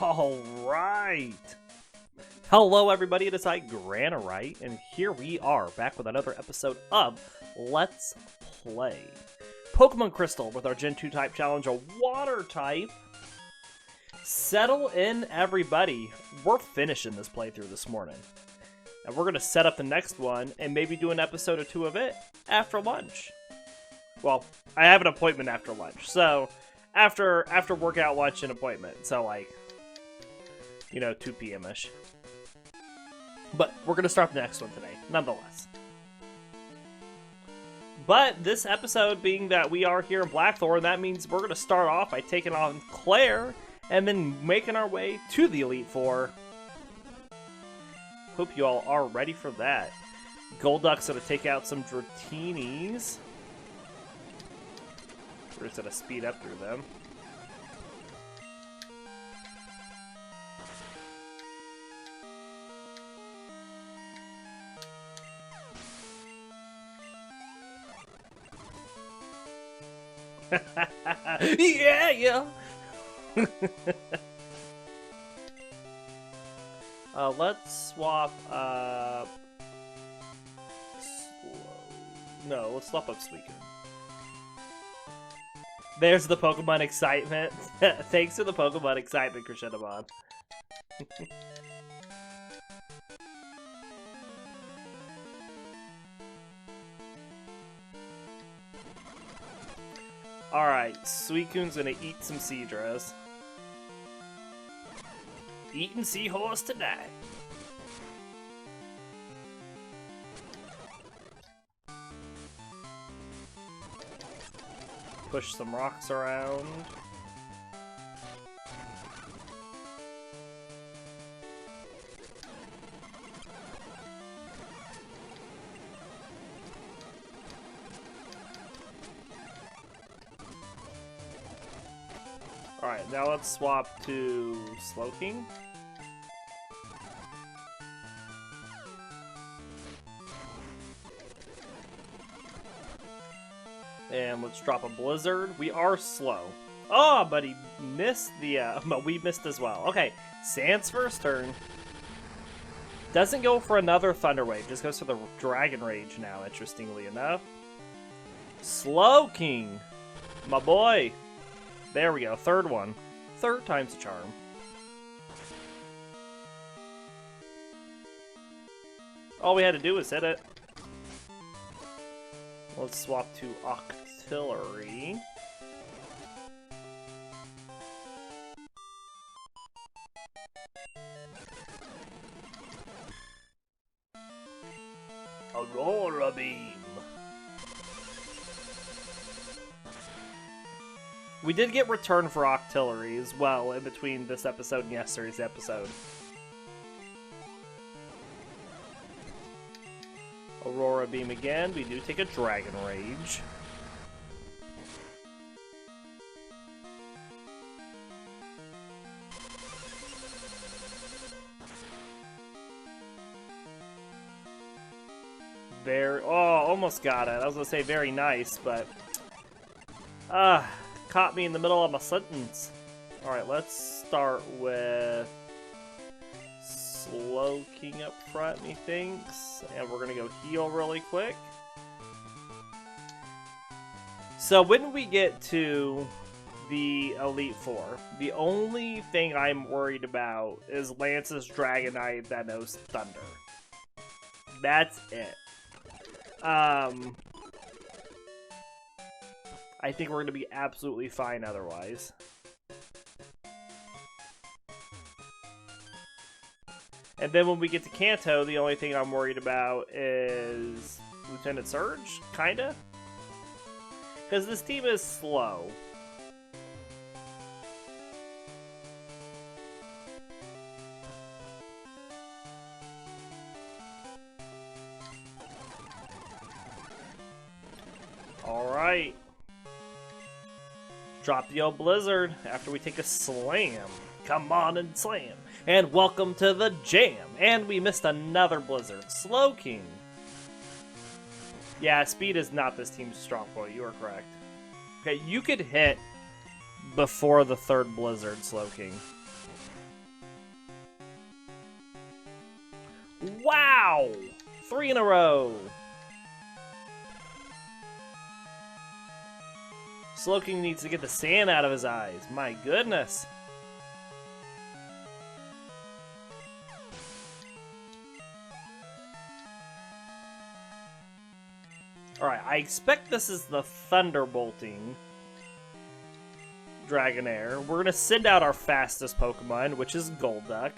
Alright! Hello everybody, it is I, Granorite, and here we are, back with another episode of Let's Play Pokemon Crystal with our Gen 2 type challenge, a Water type. Settle in, everybody. We're finishing this playthrough this morning. And we're going to set up the next one, and maybe do an episode or two of it after lunch. Well, I have an appointment after lunch, so after workout, lunch, and appointment, so like, you know, 2 p.m.-ish. But we're going to start the next one today, nonetheless. But this episode, being that we are here in Blackthorn, that means we're going to start off by taking on Clair, and then making our way to the Elite Four. Hope you all are ready for that. Golduck's going to take out some Dratinis. We're just going to speed up through them. Yeah! Let's swap No, let's swap up Suicune. There's the Pokemon excitement. Thanks for the Pokemon excitement, Crescendomon. Alright, Suicune's gonna eat some Seadras. Eating seahorse tonight. Push some rocks around. Alright, now let's swap to Slowking. And let's drop a Blizzard. We are slow. Oh, but he missed the, but we missed as well. Okay, Sand's first turn. Doesn't go for another Thunder Wave, just goes for the Dragon Rage now, interestingly enough. Slowking! My boy! There we go, third one. Third time's a charm. All we had to do was hit it. Let's swap to Octillery. Aurora Beam. We did get return for Octillery as well in between this episode and yesterday's episode. Aurora Beam again. We do take a Dragon Rage. Almost got it. I was gonna say very nice, but caught me in the middle of my sentence. Alright, let's start with Slowking up front, methinks. And we're gonna go heal really quick. So when we get to the Elite Four, the only thing I'm worried about is Lance's Dragonite that knows Thunder. That's it. I think we're gonna be absolutely fine otherwise. And then when we get to Kanto, the only thing I'm worried about is Lieutenant Surge, kinda? Because this team is slow. Alright. Drop the old Blizzard after we take a slam. Come on and slam. And welcome to the jam. And we missed another Blizzard. Slowking. Yeah, speed is not this team's strong point. You are correct. Okay, you could hit before the third Blizzard, Slowking. Wow! 3 in a row. Slowking needs to get the sand out of his eyes. My goodness. Alright, I expect this is the Thunderbolting Dragonair. We're going to send out our fastest Pokemon, which is Golduck.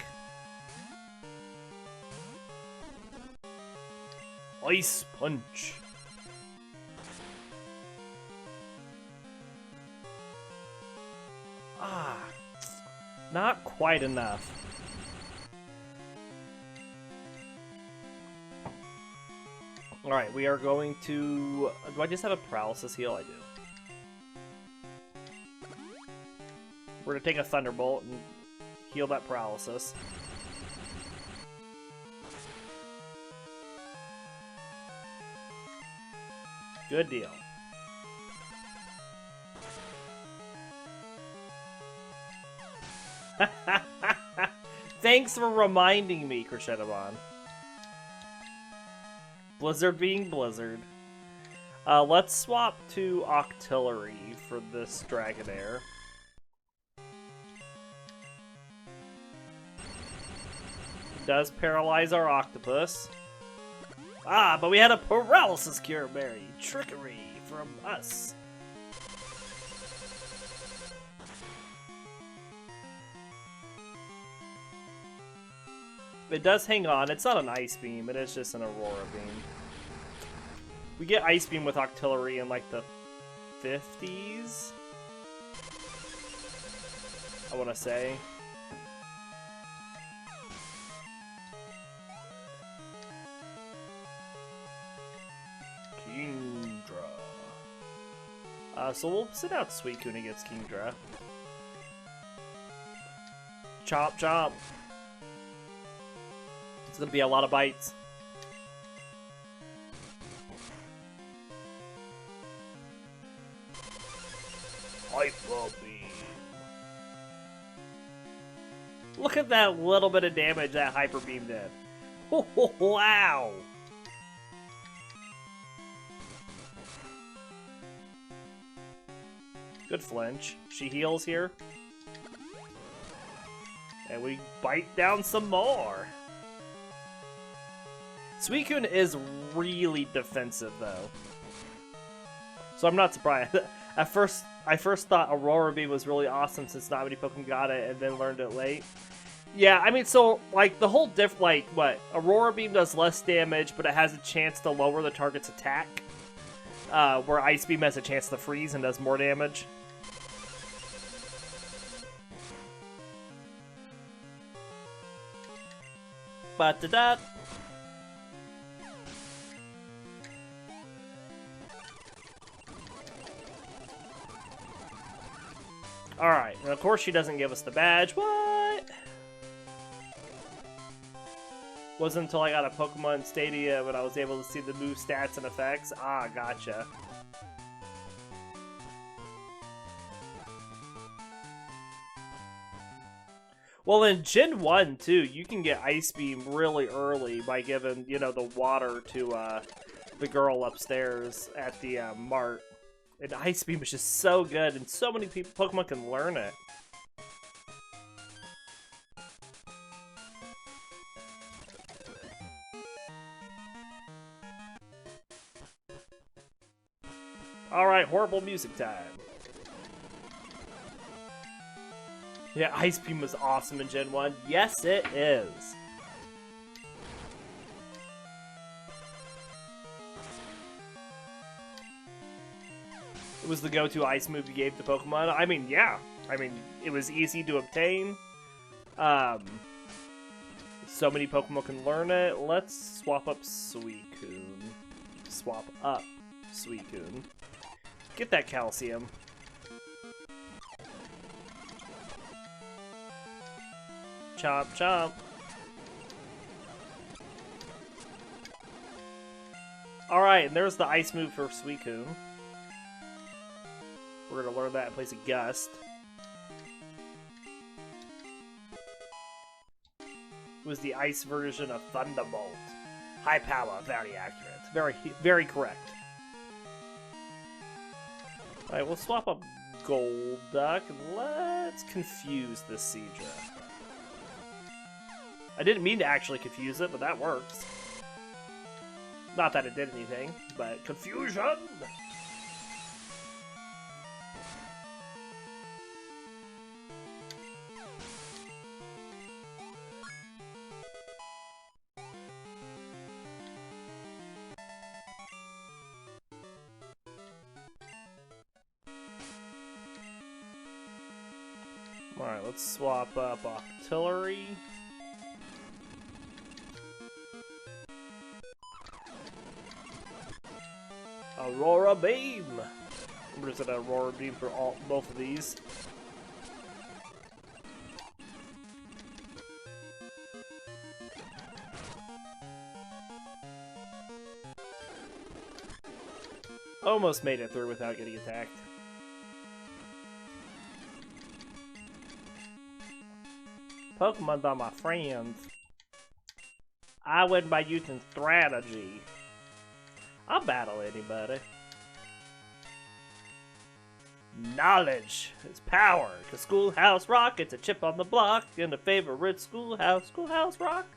Ice Punch. Ah, not quite enough. Alright, we are going to... Do I just have a Paralysis heal? I do. We're going to take a Thunderbolt and heal that Paralysis. Good deal. Thanks for reminding me, Crescendomon. Blizzard being Blizzard. Let's swap to Octillery for this Dragonair. Does paralyze our Octopus. Ah, but we had a Paralysis Cure Berry. Trickery from us. It does hang on. It's not an Ice Beam. It is just an Aurora Beam. We get Ice Beam with Octillery in like the 50s? I want to say. Kingdra. So we'll send out Suicune against Kingdra. Chomp, chomp. It's gonna be a lot of bites. Hyper Beam. Look at that little bit of damage that Hyper Beam did. Oh, wow! Good flinch. She heals here. And we bite down some more. Suicune is really defensive, though. So I'm not surprised. I first thought Aurora Beam was really awesome since not many Pokemon got it, and then learned it late. Yeah, I mean, so, like, the whole Aurora Beam does less damage, but it has a chance to lower the target's attack. Where Ice Beam has a chance to freeze and does more damage. Ba-da-da. Alright, and of course she doesn't give us the badge. What? Wasn't until I got a Pokemon Stadia when I was able to see the move stats and effects. Ah, gotcha. Well, in Gen 1, too, you can get Ice Beam really early by giving, you know, the water to the girl upstairs at the mart. And Ice Beam is just so good, and so many Pokemon can learn it. Alright, horrible music time. Yeah, Ice Beam was awesome in Gen 1. Yes, it is. It was the go-to ice move you gave to Pokemon. I mean, yeah. I mean, it was easy to obtain. So many Pokemon can learn it. Let's swap up Suicune. Swap up Suicune. Get that calcium. Chomp, chomp. Alright, and there's the ice move for Suicune. We're going to learn that and place a Gust. It was the ice version of Thunderbolt. High power, very accurate. Very, very correct. Alright, we'll swap up Golduck. Let's confuse this Seadra. I didn't mean to actually confuse it, but that works. Not that it did anything, but confusion! Alright, let's swap up Octillery. Aurora Beam! I'm just gonna Aurora Beam for both of these. Almost made it through without getting attacked. Pokemon are my friends. I win by using strategy. I'll battle anybody. Knowledge is power. The Schoolhouse Rock, it's a chip on the block, and a favorite Schoolhouse Rock.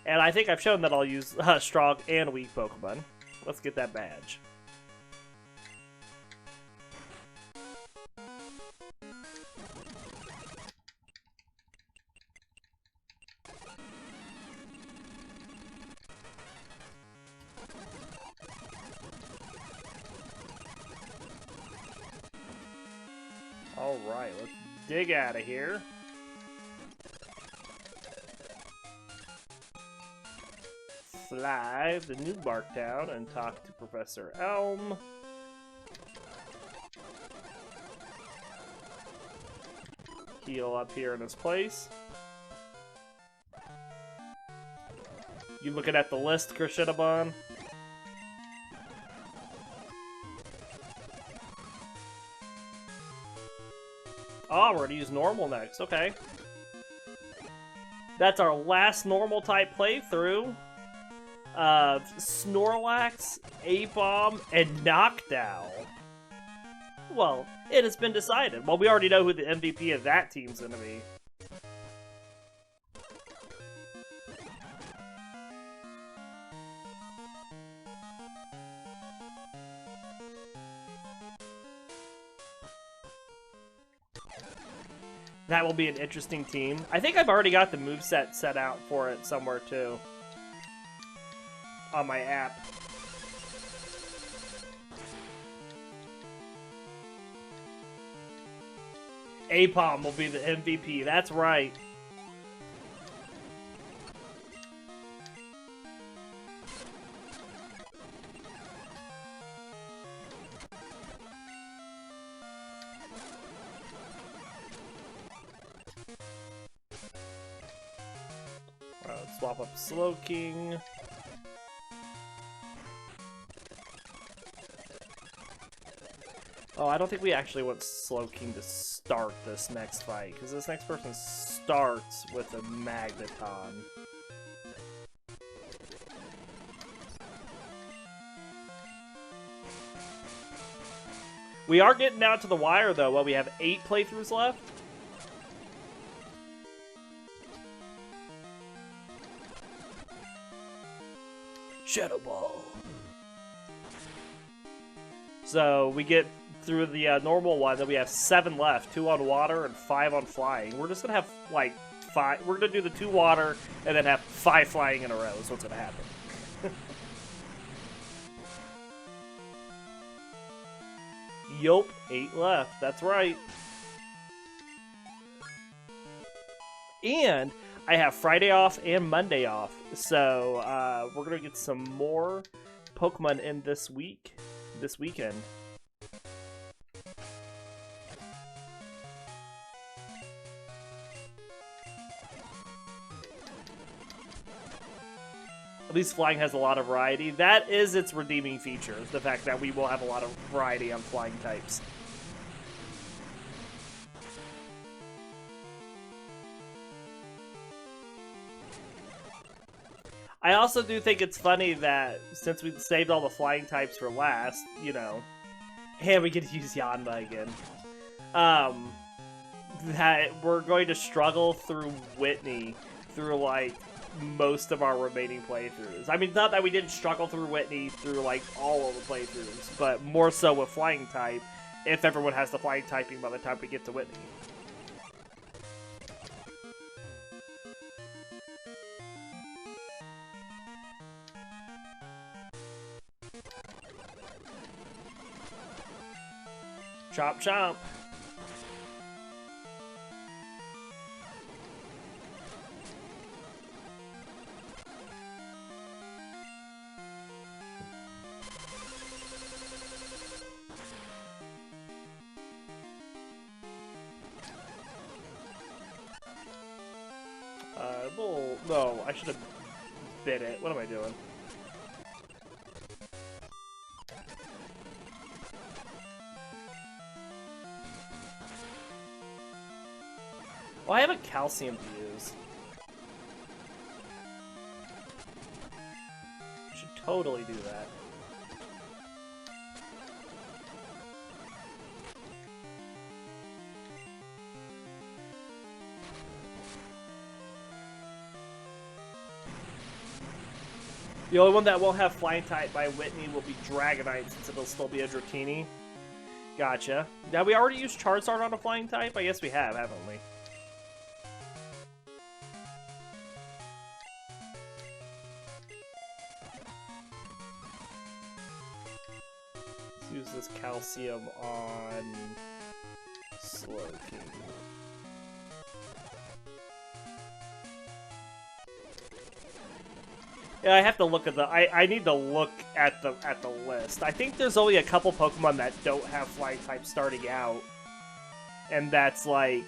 And I think I've shown that I'll use strong and weak Pokemon. Let's get that badge. Alright, let's dig out of here. Fly to New Barktown and talk to Professor Elm. Heal up here in his place. You looking at the list, Krishinabon? Oh, we're gonna use normal next. Okay. That's our last normal type playthrough. Snorlax, A-Bomb, and Knockdown. Well, it has been decided. Well, we already know who the MVP of that team's gonna be. That will be an interesting team. I think I've already got the moveset set out for it somewhere, too. On my app. Apom will be the MVP, that's right. Swap up Slowking. Oh, I don't think we actually want Slowking to start this next fight, because this next person starts with a Magneton. We are getting down to the wire, though. Well, we have 8 playthroughs left. Shadow Ball. So we get through the normal one, then we have 7 left, 2 on water and 5 on flying. We're just gonna have like 5. We're gonna do the 2 water and then have 5 flying in a row. Is what's gonna happen. Yup, 8 left. That's right. And I have Friday off and Monday off, so we're gonna get some more Pokemon in this weekend. At least flying has a lot of variety. That is its redeeming feature, the fact that we will have a lot of variety on flying types. I also do think it's funny that since we saved all the flying types for last, you know, and we get to use Yanma again, that we're going to struggle through Whitney through, like, most of our remaining playthroughs. I mean, not that we didn't struggle through Whitney through, like, all of the playthroughs, but more so with flying type, if everyone has the flying typing by the time we get to Whitney. Chomp chomp. No, I should have bit it. What am I doing? Oh, I have a calcium to use. I should totally do that. The only one that won't have flying type by Whitney will be Dragonite, since it'll still be a Dratini. Gotcha. Now, we already used Charizard on a flying type? I guess we have, haven't we? Let's use this calcium on Slowking. Yeah, I have to look at the. I need to look at the list. I think there's only a couple Pokemon that don't have flying type starting out, and that's like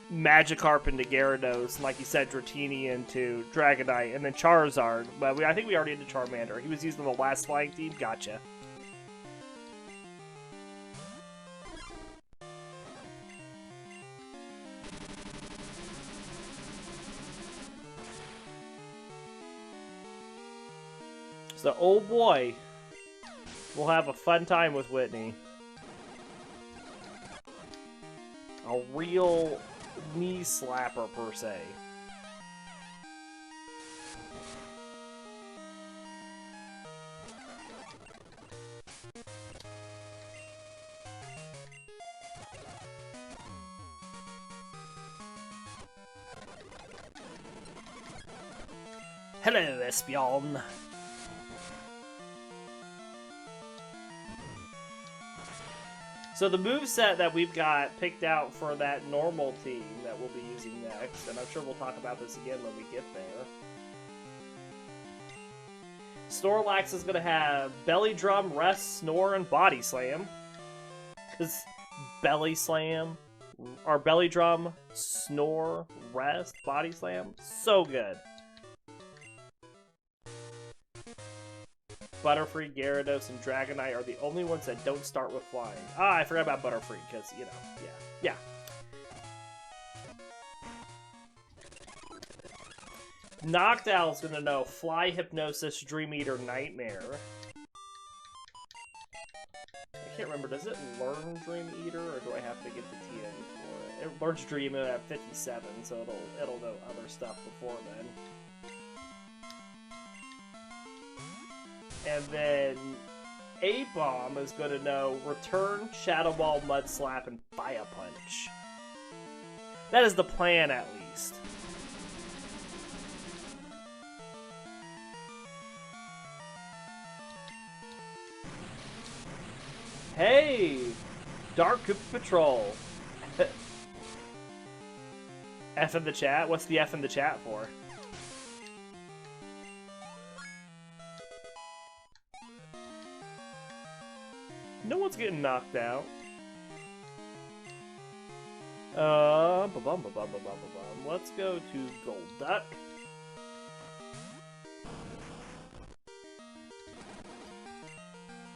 Magikarp into Gyarados, like you said, Dratini into Dragonite, and then Charizard. But I think we already did Charmander. He was used in the last flying team. Gotcha. So, oh boy, we'll have a fun time with Whitney. A real knee slapper, per se. Hello, Espeon. So the moveset that we've got picked out for that normal team that we'll be using next, and I'm sure we'll talk about this again when we get there. Snorlax is going to have Belly Drum, Rest, Snore, and Body Slam. Because Belly Slam, or Belly Drum, Snore, Rest, Body Slam, so good. Butterfree, Gyarados, and Dragonite are the only ones that don't start with flying. Ah, I forgot about Butterfree, because, you know, yeah. Noctowl's gonna know Fly, Hypnosis, Dream Eater, Nightmare. I can't remember, does it learn Dream Eater, or do I have to get the TM for it? It learns Dream Eater at 57, so it'll know other stuff before then. And then A-Bomb is going to know Return, Shadow Ball, Mud Slap, and Fire Punch. That is the plan, at least. Hey! Dark Koopa Patrol! F in the chat? What's the F in the chat for? No one's getting knocked out. Let's go to Golduck.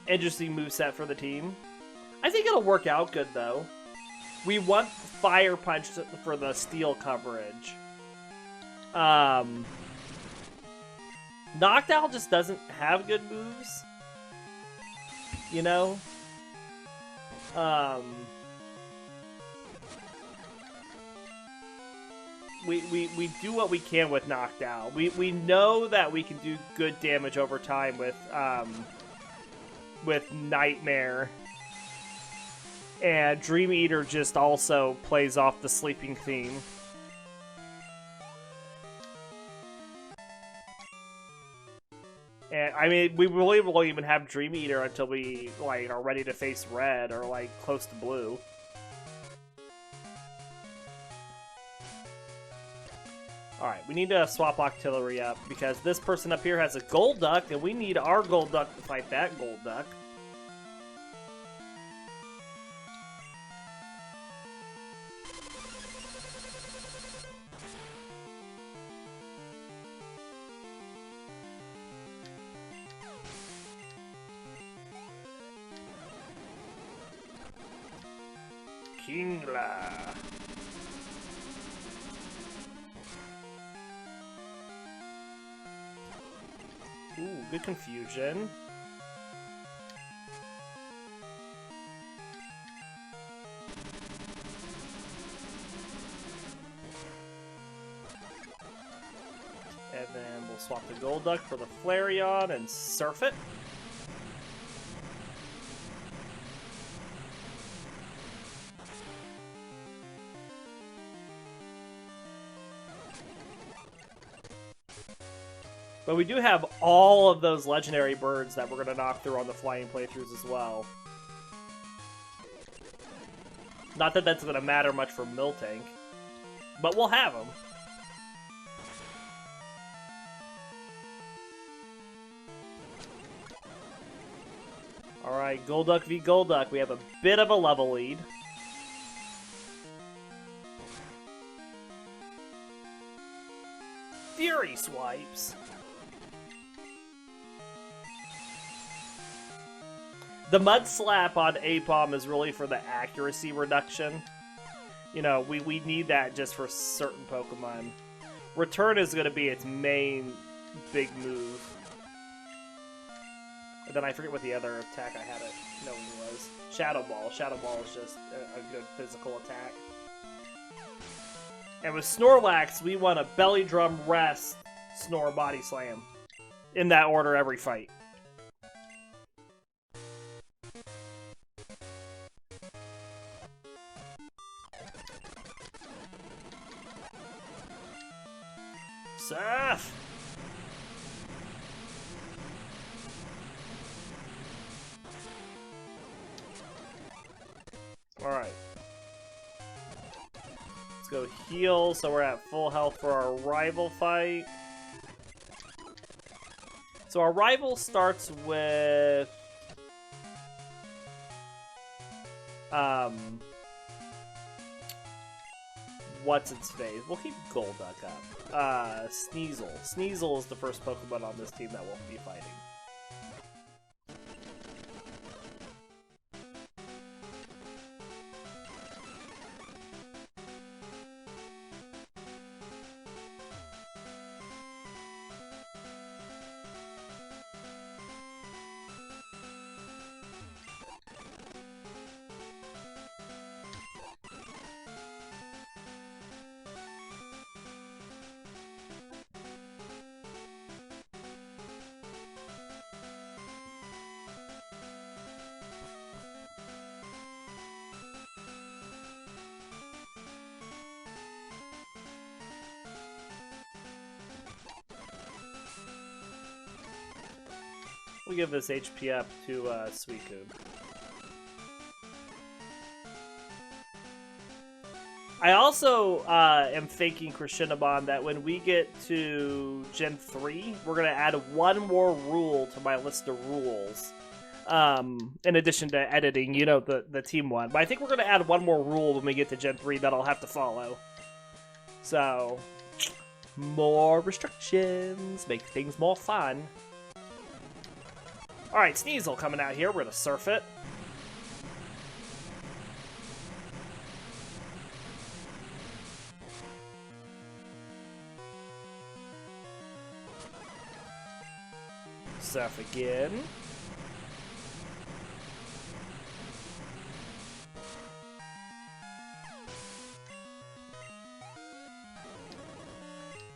Interesting moveset for the team. I think it'll work out good, though. We want Fire Punch for the steel coverage. Noctowl just doesn't have good moves. You know? We do what we can with Noctowl. We know that we can do good damage over time with Nightmare. And Dream Eater just also plays off the sleeping theme. And I mean, we really won't even have Dream Eater until we like are ready to face red or like close to blue. Alright, we need to swap Octillery up because this person up here has a Golduck and we need our Golduck to fight that Golduck. Kingla. Ooh, good confusion. And then we'll swap the Golduck for the Flareon and surf it. But we do have all of those legendary birds that we're going to knock through on the flying playthroughs as well. Not that that's going to matter much for Miltank, but we'll have them. Alright, Golduck v Golduck. We have a bit of a level lead. Fury swipes. The Mud Slap on Apom is really for the accuracy reduction. You know, we need that just for certain Pokemon. Return is going to be its main big move. And then I forget what the other attack I had it knowing was. Shadow Ball. Shadow Ball is just a good physical attack. And with Snorlax, we want a Belly Drum, Rest, Snore, Body Slam. In that order every fight. Surf! Alright. Let's go heal so we're at full health for our rival fight. So our rival starts with... what's its face? We'll keep Golduck up. Sneasel. Sneasel is the first Pokemon on this team that we'll be fighting. We'll give this HP up to Suicune. I also am thinking, Crescendomon, that when we get to Gen 3, we're going to add one more rule to my list of rules. In addition to editing, you know, the team one. But I think we're going to add one more rule when we get to Gen 3 that I'll have to follow. So, more restrictions, make things more fun. Alright, Sneasel coming out here. We're going to surf it. Surf again.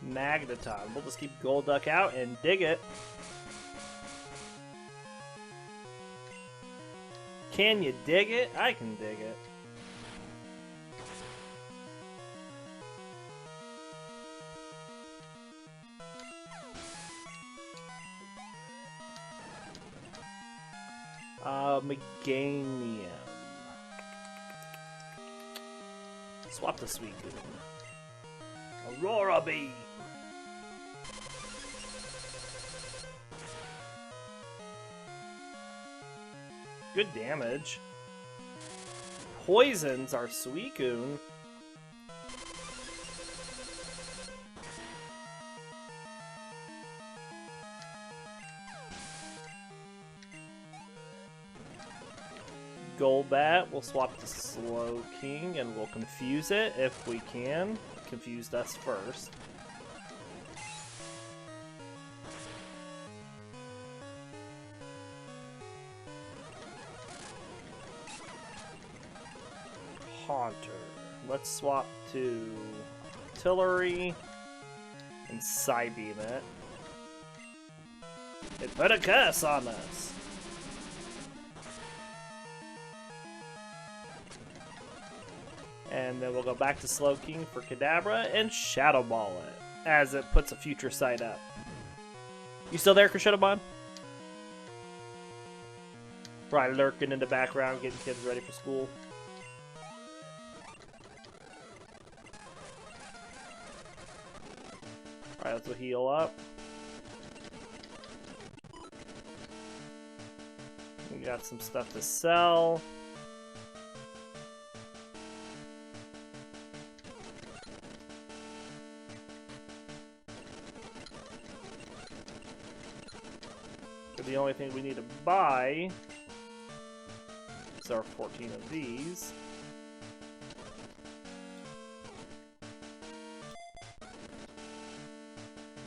Magneton. We'll just keep Golduck out and dig it. Can you dig it? I can dig it. Meganium. Swap the Suicune. Aurora Bee. Good damage. Poisons our Suicune. Golbat, we'll swap to Slowking and we'll confuse it if we can. Confused us first. Haunter. Let's swap to Octillery and Psybeam it. It put a curse on us. And then we'll go back to Slowking for Kadabra and Shadow Ball it as it puts a future sight up. You still there, Crescendobon? Probably lurking in the background, getting kids ready for school. Alright, let's go heal up. We got some stuff to sell. The only thing we need to buy is our 14 of these.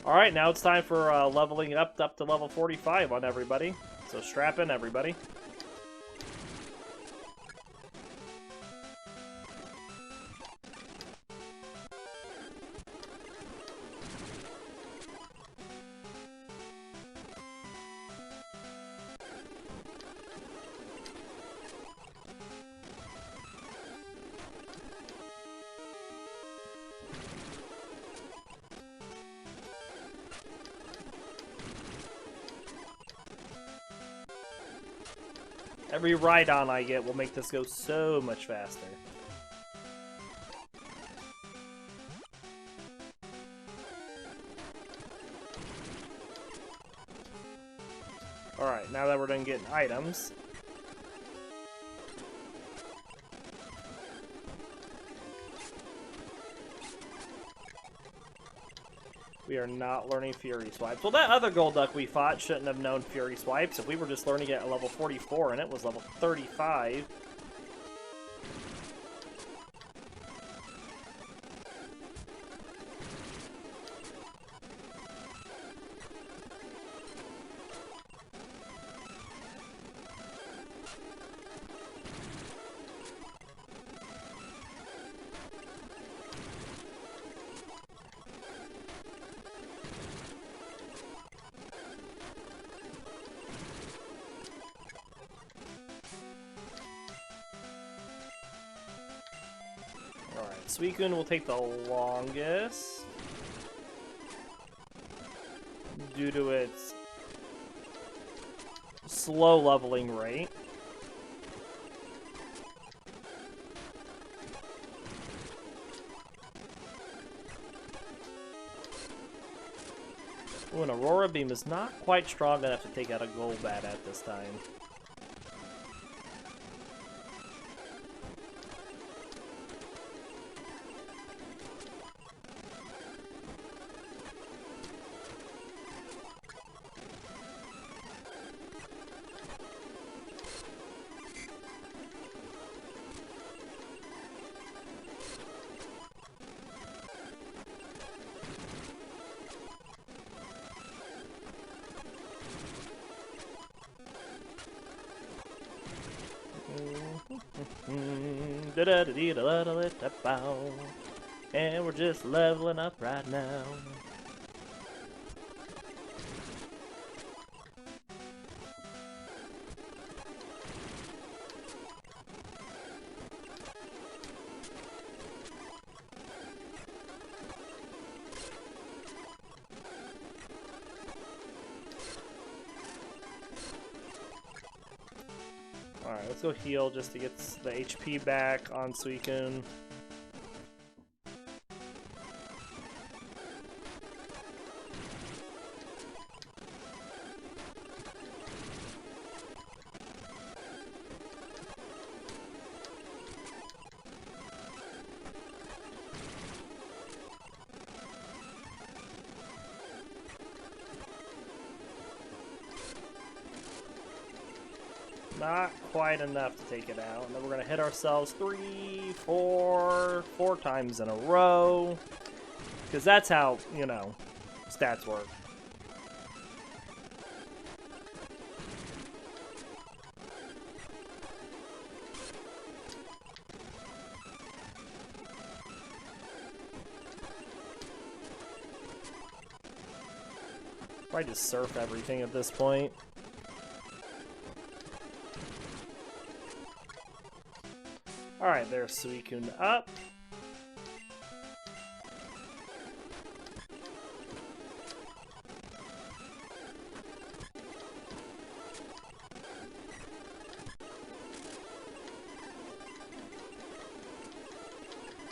Alright, now it's time for leveling up to level 45 on everybody. So strap in, everybody. Every Rhydon I get will make this go so much faster. Alright, now that we're done getting items, we are not learning Fury Swipes. Well, that other Golduck we fought shouldn't have known Fury Swipes if we were just learning it at level 44 and it was level 35. Suicune will take the longest due to its slow leveling rate. Ooh, an Aurora Beam is not quite strong enough to take out a Golbat at this time. And we're just leveling up right now. Alright, let's go heal just to get the HP back on Suicune. Not quite enough to take it out. And then we're going to hit ourselves 4 times in a row. Because that's how, you know, stats work. Probably just surf everything at this point. Alright, there's Suicune up.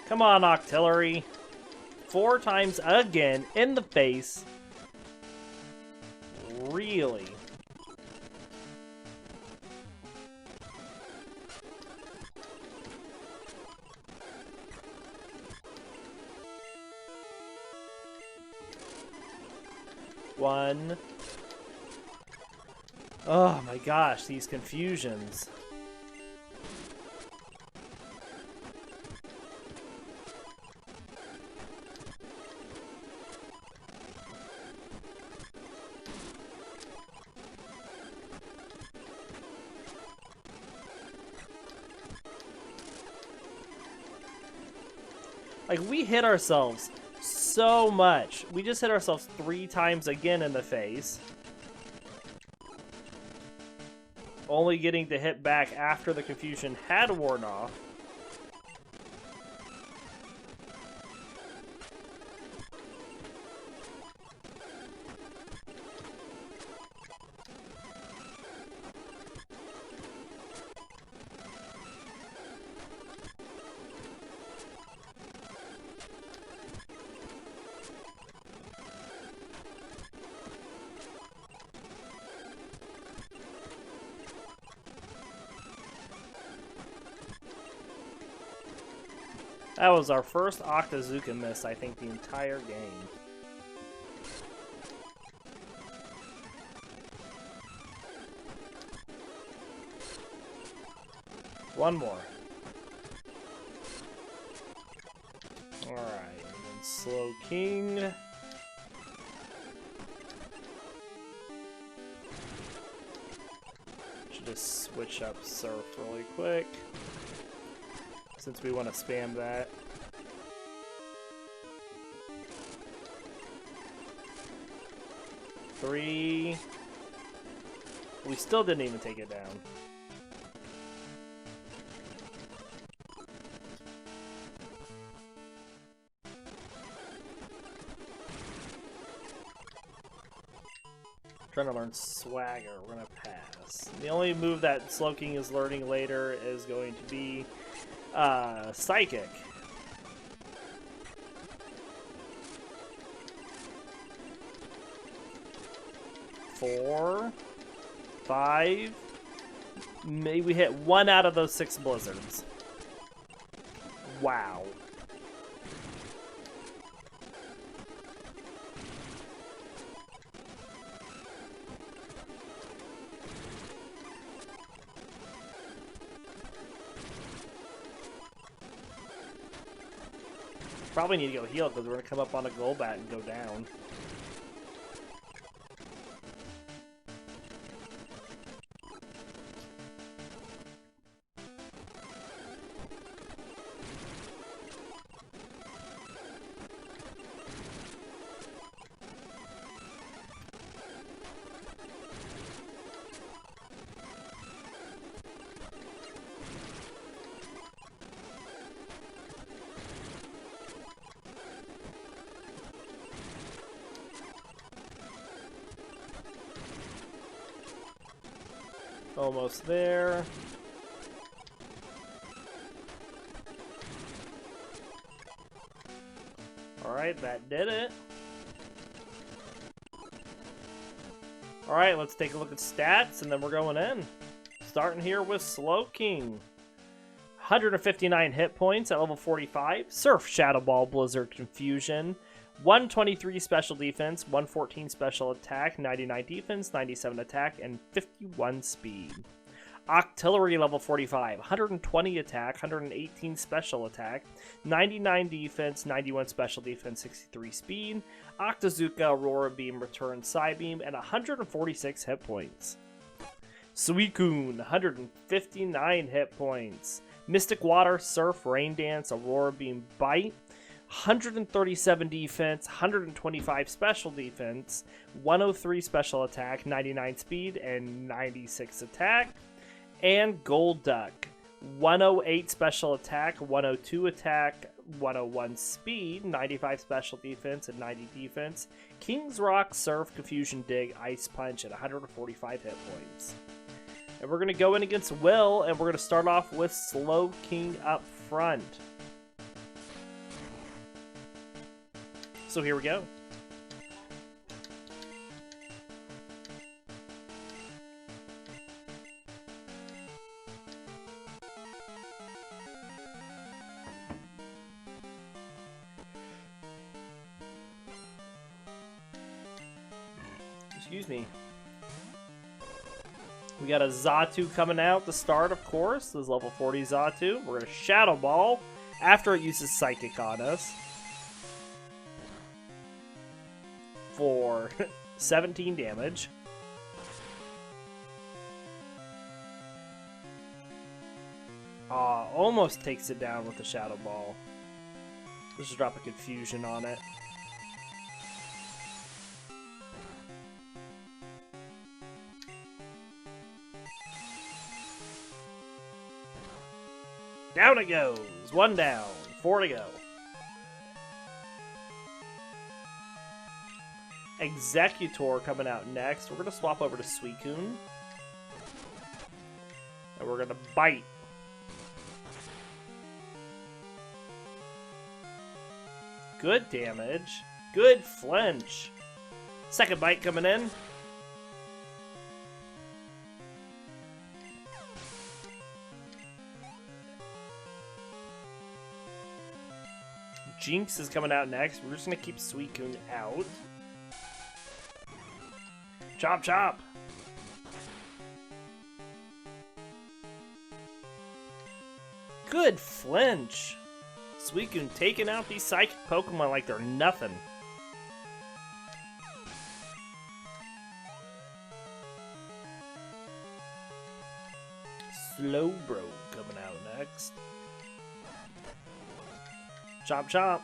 Come on, Octillery. 4 times again in the face. Really? One. Oh my gosh, these confusions. Like, we hit ourselves so much. We just hit ourselves 3 times again in the face. Only getting to hit back after the confusion had worn off. That was our first Octillery miss, I think, the entire game. One more. Alright, and then Slowking. Should just switch up Surf really quick, since we want to spam that. Three. We still didn't even take it down. Trying to learn Swagger. We're gonna pass. The only move that Slowking is learning later is going to be Psychic. Four, 5. Maybe we hit 1 out of those 6 blizzards. Wow. Probably need to go heal because we're going to come up on a Golduck and go down. Almost there. Alright, that did it. Alright, let's take a look at stats, and then we're going in. Starting here with Slowking. 159 hit points at level 45. Surf, Shadow Ball, Blizzard, Confusion. 123 special defense, 114 special attack, 99 defense, 97 attack, and 51 speed. Octillery level 45, 120 attack, 118 special attack, 99 defense, 91 special defense, 63 speed. Octazooka, Aurora Beam, Return Psybeam, and 146 hit points. Suicune, 159 hit points. Mystic Water, Surf, Rain Dance, Aurora Beam, Bite. 137 defense, 125 special defense, 103 special attack, 99 speed, and 96 attack. And Golduck, 108 special attack, 102 attack, 101 speed, 95 special defense, and 90 defense. King's Rock, Surf, Confusion Dig, Ice Punch, and 145 hit points. And we're going to go in against Will, and we're going to start off with Slowking up front. So here we go. Excuse me. We got a Xatu coming out to start, of course. This is level 40 Xatu. We're going to Shadow Ball after it uses Psychic on us. For 17 damage. Almost takes it down with the Shadow Ball. Let's just drop a Confusion on it. Down it goes! 1 down, 4 to go. Executor coming out next. We're going to swap over to Suicune. And we're going to Bite. Good damage. Good flinch. Second Bite coming in. Jinx is coming out next. We're just going to keep Suicune out. Chop, chop! Good flinch! Suicune taking out these psychic Pokemon like they're nothing. Slowbro coming out next. Chop, chop!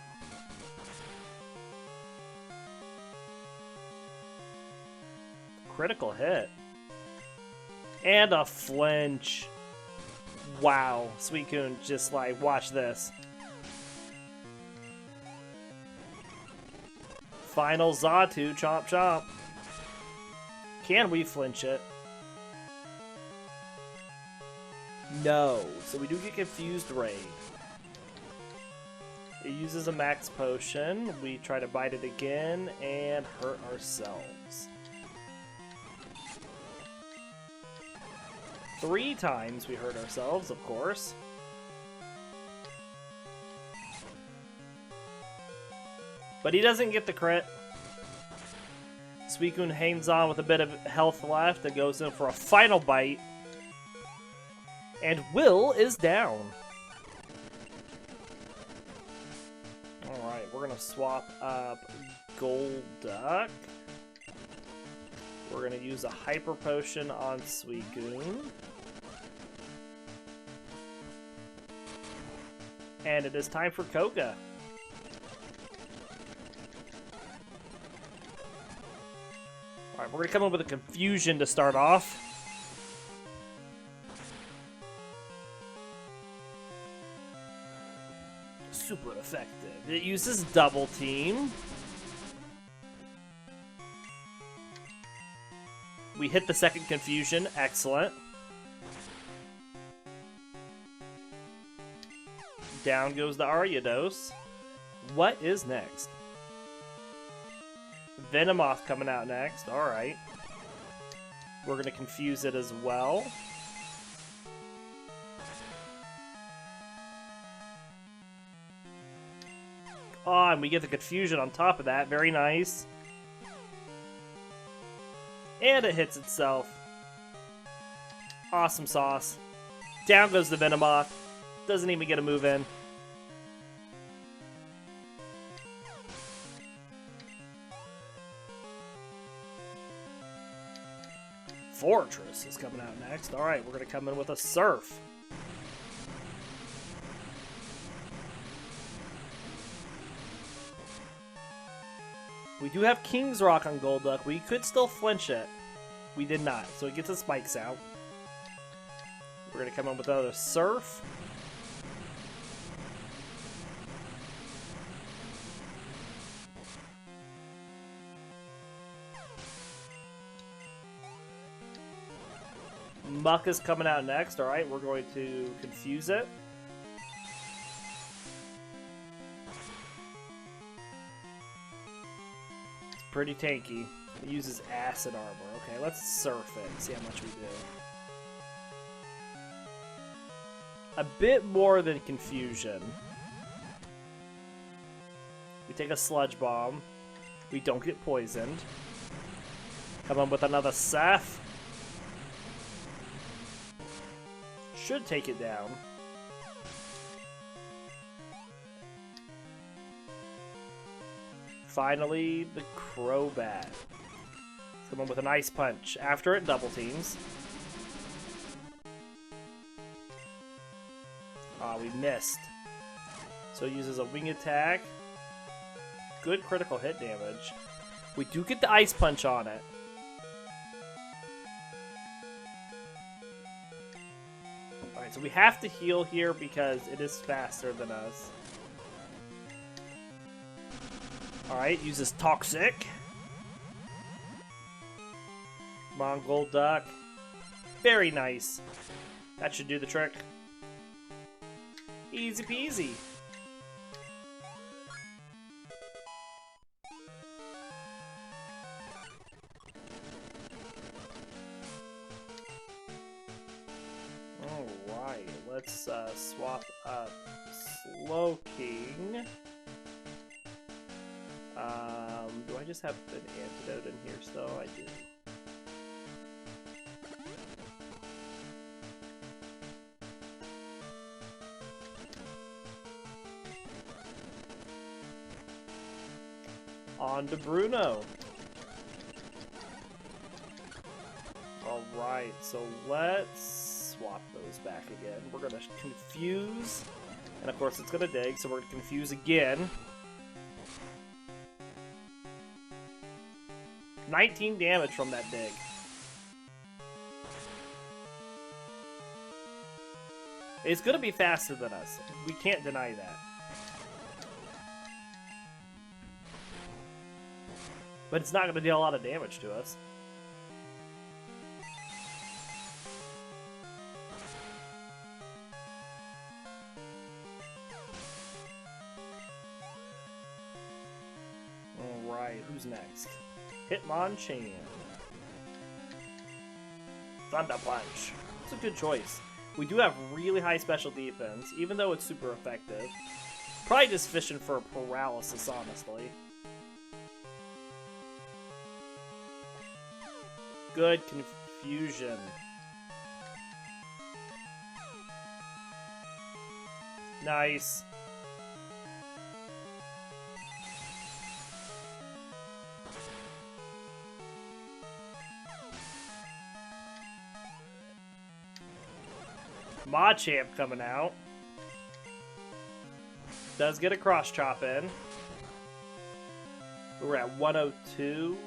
Critical hit. And a flinch. Wow. Suicune just like, watch this. Final Xatu, chop chop. Can we flinch it? No. So we do get Confused Ray. It uses a max potion. We try to bite it again and hurt ourselves. 3 times we hurt ourselves, of course. But he doesn't get the crit. Suicune hangs on with a bit of health left and goes in for a final bite. And Will is down. Alright, we're going to swap up Golduck. We're going to use a Hyper Potion on Suicune. And it is time for Koga. Alright, we're going to come up with a Confusion to start off. Super effective. It uses Double Team. We hit the second Confusion. Excellent. Down goes the Ariados. What is next? Venomoth coming out next. Alright. We're going to confuse it as well. Oh, and we get the confusion on top of that. Very nice. And it hits itself. Awesome sauce. Down goes the Venomoth. Doesn't even get a move in. Fortress is coming out next. Alright, we're going to come in with a Surf. We do have King's Rock on Golduck. We could still flinch it. We did not, so it gets the spikes out. We're going to come in with another Surf. Muck is coming out next. Alright, we're going to confuse it. It's pretty tanky. It uses acid armor. Okay, let's surf it and see how much we do. A bit more than confusion. We take a Sludge Bomb. We don't get poisoned. Come on with another Seth. Should take it down. Finally, the Crobat. Come on with an Ice Punch. After it double teams. Ah, we missed. So it uses a Wing Attack. Good critical hit damage. We do get the Ice Punch on it. Alright, so we have to heal here because it is faster than us. Alright, uses Toxic. Come on, Golduck. Very nice. That should do the trick. Easy peasy. Alright, let's swap up Slowking. Do I just have an antidote in here still? I do. On to Bruno. Alright, so let's swap those back again. We're going to confuse, and of course it's going to dig, so we're going to confuse again. 19 damage from that dig. It's going to be faster than us. We can't deny that. But it's not going to deal a lot of damage to us. Alright, who's next? Hitmonchan. Thunder Punch. It's a good choice. We do have really high special defense, even though it's super effective. Probably just fishing for paralysis, honestly. Good confusion. Nice. Machamp coming out. Does get a cross chop in. We're at 102.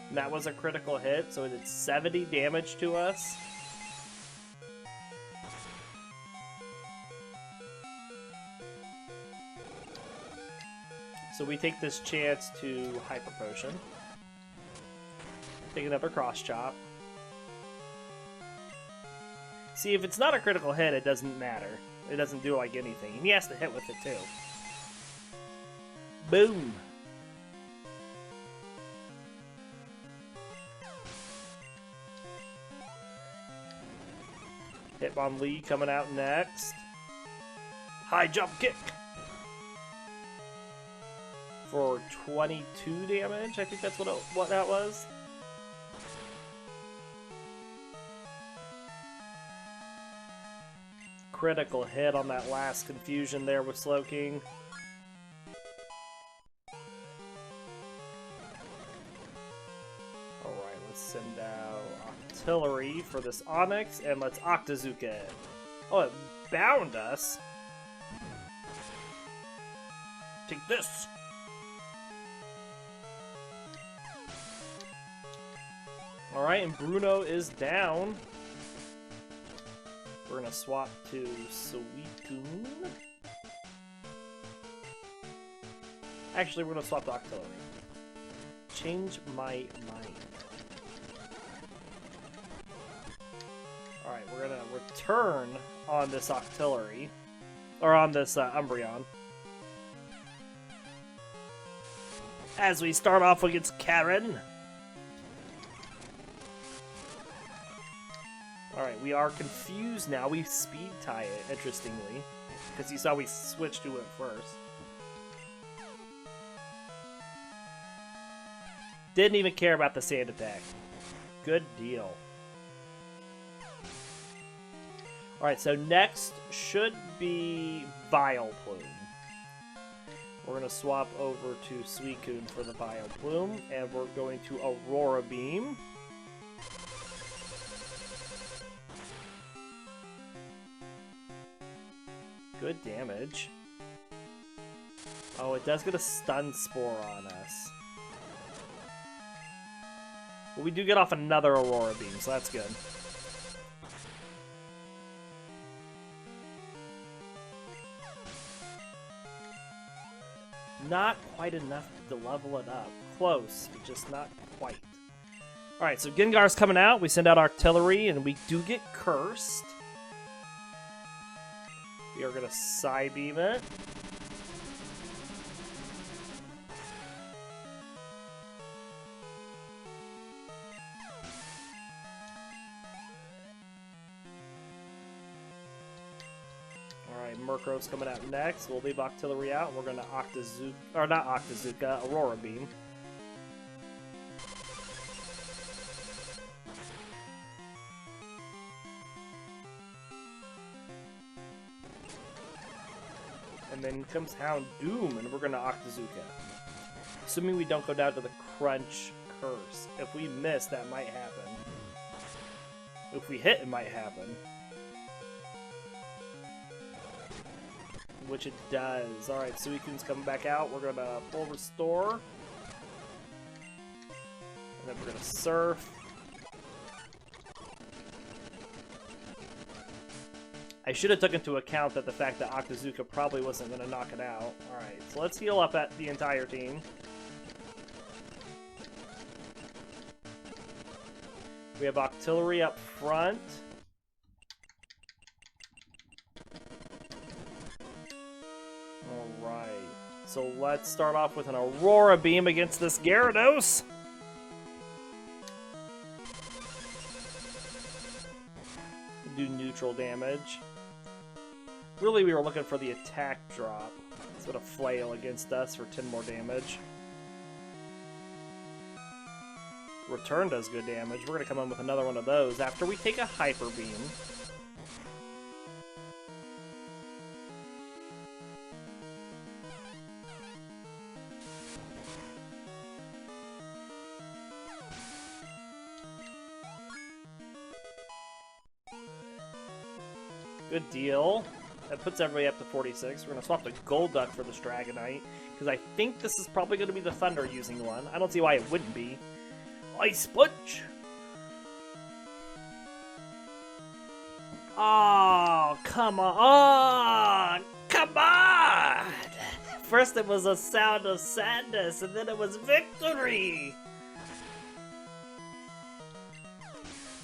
And that was a critical hit, so it did 70 damage to us. So we take this chance to Hyper Potion. Take another cross chop. See, if it's not a critical hit, it doesn't matter. It doesn't do like anything. And he has to hit with it too. Boom! Hitmonlee coming out next. High jump kick! For 22 damage, I think that's what that was. Critical hit on that last confusion there with Slowking. Alright, let's send out Octillery for this Onyx, and let's Octazooka it. Oh, it bound us. Take this! Alright, and Bruno is down. We're gonna swap to Suicune. Actually, we're gonna swap to Octillery. Change my mind. Alright, we're gonna return on this Octillery. Or on this Umbreon. As we start off against Karen. Alright, we are confused now. We speed tie it, interestingly. Because you saw we switched to it first. Didn't even care about the sand attack. Good deal. Alright, so next should be Vileplume. We're going to swap over to Suicune for the Vileplume. And we're going to Aurora Beam. Good damage. Oh, it does get a Stun Spore on us. But we do get off another Aurora Beam, so that's good. Not quite enough to level it up. Close, but just not quite. Alright, so Gengar's coming out. We send out Octillery, and we do get Cursed. We are going to Psybeam it. Alright, Murkrow's coming out next. We'll leave Octillery out, and we're going to Octazooka, or not Octazooka, Aurora Beam. And then comes Houndoom, and we're going to Octazooka. Assuming we don't go down to the Crunch Curse. If we miss, that might happen. If we hit, it might happen. Which it does. Alright, Suicune's coming back out. We're going to full Restore. And then we're going to Surf. I should have took into account that the fact that Octazooka probably wasn't going to knock it out. Alright, so let's heal up at the entire team. We have Octillery up front. Alright, so let's start off with an Aurora Beam against this Gyarados. Do neutral damage. Really, we were looking for the attack drop. Sort of flail against us for 10 more damage. Return does good damage. We're going to come in with another one of those after we take a Hyper Beam. Good deal. That puts everybody up to 46. We're going to swap to Golduck for this Dragonite, because I think this is probably going to be the Thunder using one. I don't see why it wouldn't be. Ice Punch! Oh, come on. Oh, come on! First it was a sound of sadness, and then it was victory!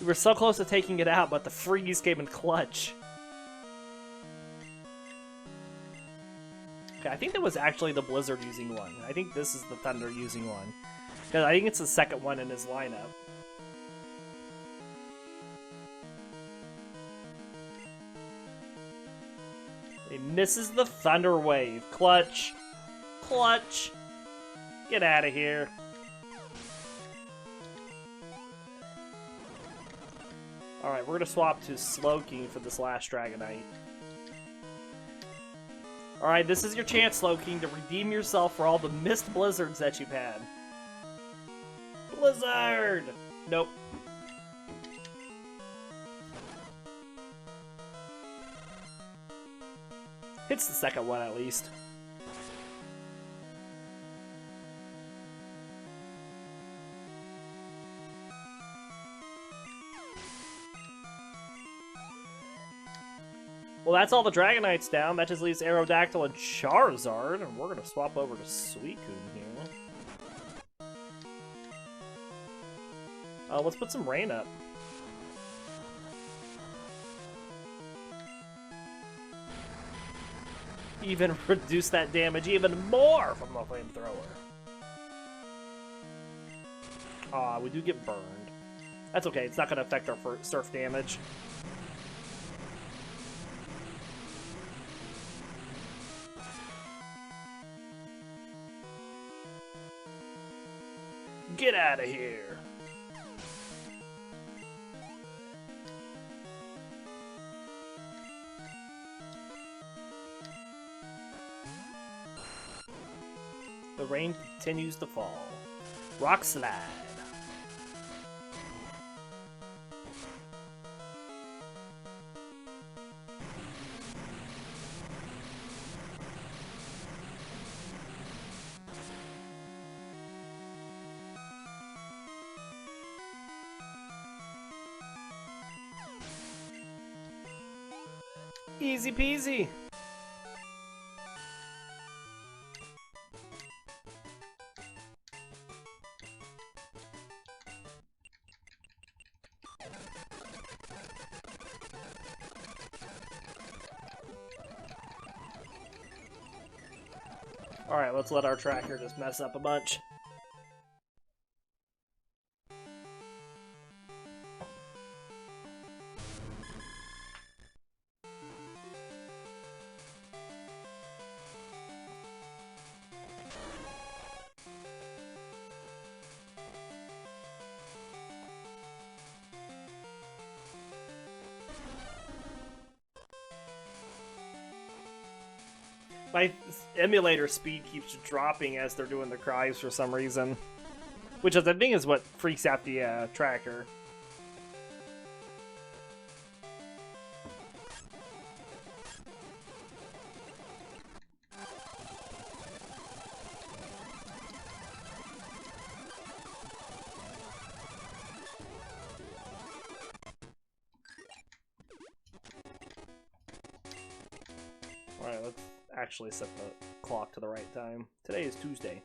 We were so close to taking it out, but the freeze came in clutch. Okay, I think that was actually the Blizzard using one. I think this is the Thunder using one. Because I think it's the second one in his lineup. He misses the Thunder Wave. Clutch. Clutch. Get out of here. Alright, we're going to swap to Slowking for this last Dragonite. Alright, this is your chance, Slowking, to redeem yourself for all the missed Blizzards that you've had. Blizzard! Nope. Hits the second one, at least. Well, that's all the Dragonites down. That just leaves Aerodactyl and Charizard. And we're going to swap over to Suicune here. Let's put some rain up. Even reduce that damage even more from the flamethrower. Aw, we do get burned. That's okay. It's not going to affect our surf damage. Get out of here. The rain continues to fall. Rock Slide. Easy peasy. Alright, let's let our tracker just mess up a bunch. My emulator speed keeps dropping as they're doing the cries for some reason. Which I think is what freaks out the tracker. Alright, let's actually set the clock to the right time. Today is Tuesday.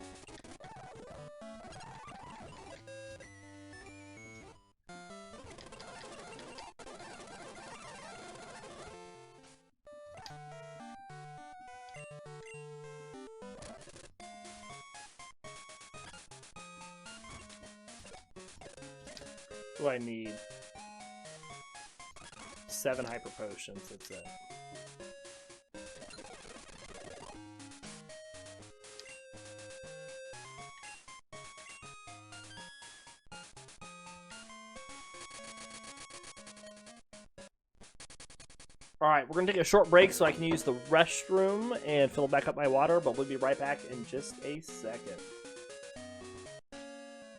What do I need? 7 hyper potions, that's it. Alright, we're going to take a short break so I can use the restroom and fill back up my water, but we'll be right back in just a second.